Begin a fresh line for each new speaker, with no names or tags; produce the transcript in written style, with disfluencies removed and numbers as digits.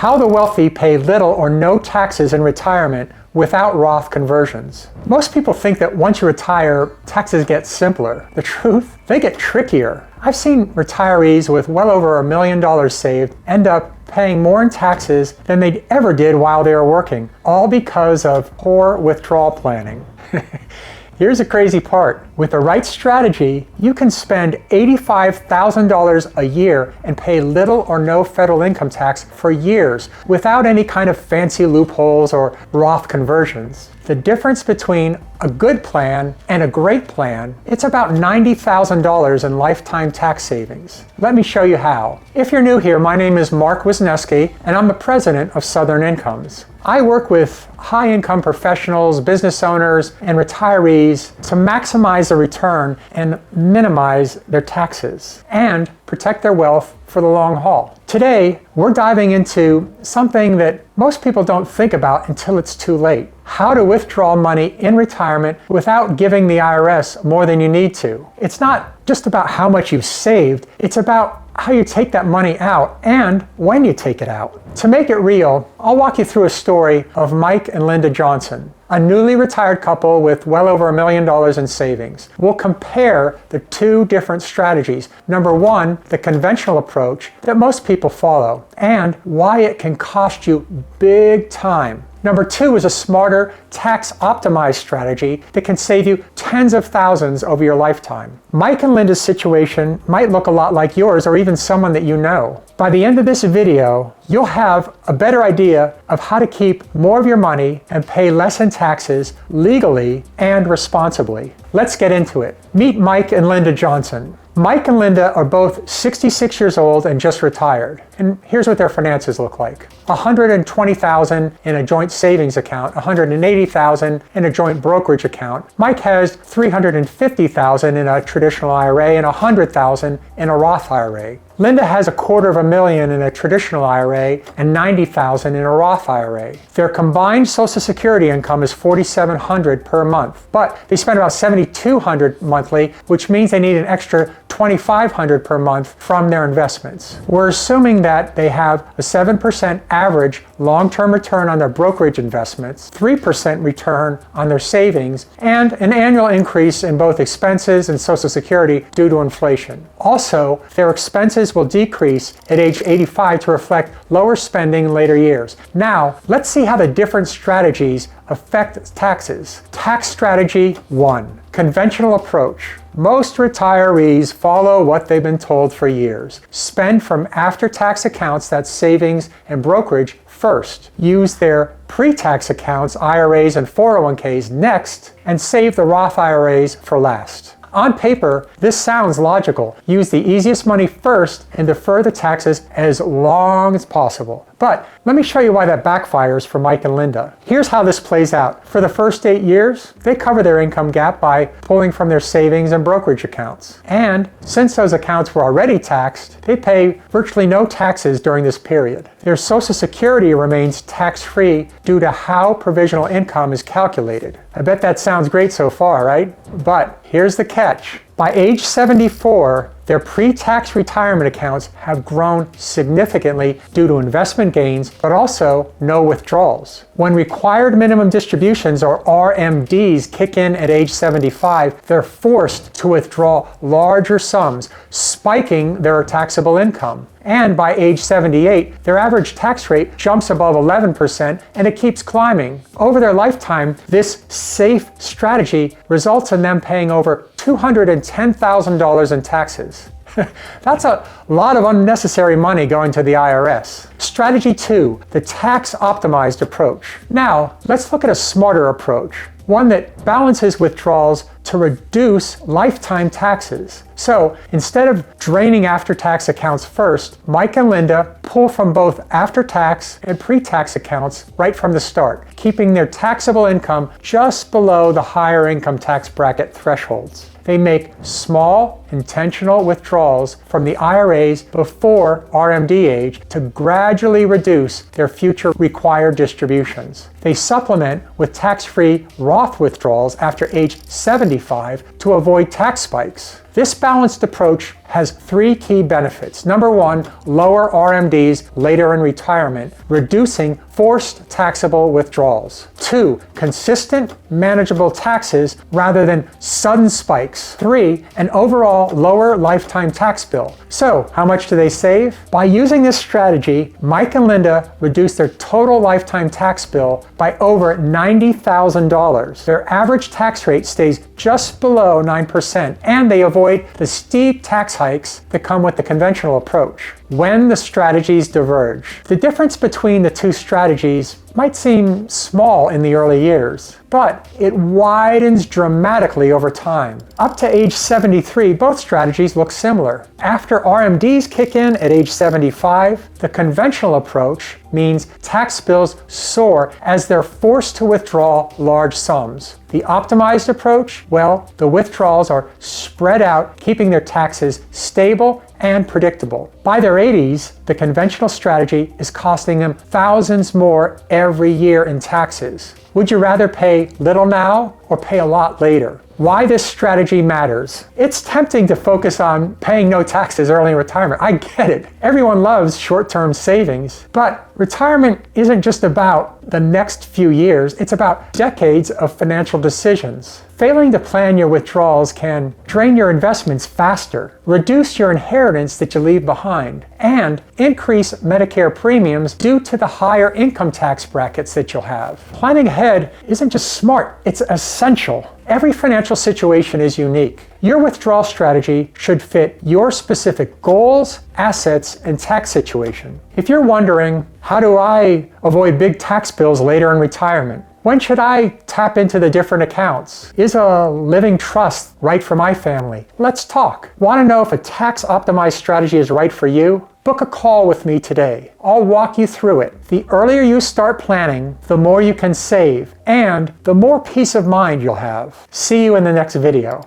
How the wealthy pay little or no taxes in retirement without Roth conversions. Most people think that once you retire, taxes get simpler. The truth? They get trickier. I've seen retirees with well over $1 million saved end up paying more in taxes than they ever did while they were working, all because of poor withdrawal planning. Here's the crazy part. With the right strategy, you can spend $85,000 a year and pay little or no federal income tax for years without any kind of fancy loopholes or Roth conversions. The difference between a good plan and a great plan, it's about $90,000 in lifetime tax savings. Let me show you how. If you're new here, my name is Mark Wisniewski, and I'm the president of Southern Incomes. I work with high-income professionals, business owners, and retirees to maximize the return and minimize their taxes and protect their wealth for the long haul. Today, we're diving into something that most people don't think about until it's too late. How to withdraw money in retirement without giving the IRS more than you need to. It's not just about how much you've saved, it's about how you take that money out and when you take it out. To make it real, I'll walk you through a story of Mike and Linda Johnson, a newly retired couple with well over $1 million in savings. We'll compare the two different strategies. Number one, the conventional approach that most people follow, and why it can cost you big time. Number two is a smarter, tax-optimized strategy that can save you tens of thousands over your lifetime. Mike and Linda's situation might look a lot like yours or even someone that you know. By the end of this video, you'll have a better idea of how to keep more of your money and pay less in taxes legally and responsibly. Let's get into it. Meet Mike and Linda Johnson. Mike and Linda are both 66 years old and just retired. And here's what their finances look like. $120,000 in a joint savings account, $180,000 in a joint brokerage account. Mike has $350,000 in a traditional IRA and $100,000 in a Roth IRA. Linda has $250,000 in a traditional IRA and $90,000 in a Roth IRA. Their combined Social Security income is $4,700 per month, but they spend about $7,200 monthly, which means they need an extra $2,500 per month from their investments. We're assuming that they have a 7% average long-term return on their brokerage investments, 3% return on their savings, and an annual increase in both expenses and Social Security due to inflation. Also, their expenses will decrease at age 85 to reflect lower spending in later years. Now, let's see how the different strategies affect taxes. Tax strategy 1. Conventional approach. Most retirees follow what they've been told for years. Spend from after-tax accounts, that's savings and brokerage, first. Use their pre-tax accounts, IRAs and 401ks next, and save the Roth IRAs for last. On paper, this sounds logical. Use the easiest money first and defer the taxes as long as possible. But let me show you why that backfires for Mike and Linda. Here's how this plays out. For the first 8 years, they cover their income gap by pulling from their savings and brokerage accounts. And since those accounts were already taxed, they pay virtually no taxes during this period. Their Social Security remains tax-free due to how provisional income is calculated. I bet that sounds great so far, right? But here's the catch. By age 74, their pre-tax retirement accounts have grown significantly due to investment gains, but also no withdrawals. When required minimum distributions, or RMDs, kick in at age 75, they're forced to withdraw larger sums, spiking their taxable income. And by age 78, their average tax rate jumps above 11% and it keeps climbing. Over their lifetime, this safe strategy results in them paying over $210,000 in taxes. That's a lot of unnecessary money going to the IRS. Strategy 2, the tax-optimized approach. Now, let's look at a smarter approach, one that balances withdrawals to reduce lifetime taxes. So instead of draining after-tax accounts first, Mike and Linda pull from both after-tax and pre-tax accounts right from the start, keeping their taxable income just below the higher income tax bracket thresholds. They make small, intentional withdrawals from the IRAs before RMD age to gradually reduce their future required distributions. They supplement with tax-free Roth withdrawals after age 75 to avoid tax spikes. This balanced approach has 3 key benefits. Number 1, lower RMDs later in retirement, reducing forced taxable withdrawals. 2, consistent, manageable taxes rather than sudden spikes. 3, an overall lower lifetime tax bill. So, how much do they save? By using this strategy, Mike and Linda reduced their total lifetime tax bill by over $90,000. Their average tax rate stays just below 9%, and they avoid the steep tax hikes that come with the conventional approach. When the strategies diverge. The difference between the two strategies might seem small in the early years, but it widens dramatically over time. Up to age 73, both strategies look similar. After RMDs kick in at age 75, the conventional approach means tax bills soar as they're forced to withdraw large sums. The optimized approach, well, the withdrawals are spread out, keeping their taxes stable and predictable. By their 80s, the conventional strategy is costing them thousands more every year in taxes. Would you rather pay little now or pay a lot later? Why this strategy matters. It's tempting to focus on paying no taxes early in retirement. I get it. Everyone loves short-term savings, but retirement isn't just about the next few years. It's about decades of financial decisions. Failing to plan your withdrawals can drain your investments faster, reduce your inheritance that you leave behind, and increase Medicare premiums due to the higher income tax brackets that you'll have. Planning ahead isn't just smart, it's essential. Every financial situation is unique. Your withdrawal strategy should fit your specific goals, assets, and tax situation. If you're wondering, how do I avoid big tax bills later in retirement? When should I tap into the different accounts? Is a living trust right for my family? Let's talk. Want to know if a tax-optimized strategy is right for you? Book a call with me today. I'll walk you through it. The earlier you start planning, the more you can save, and the more peace of mind you'll have. See you in the next video.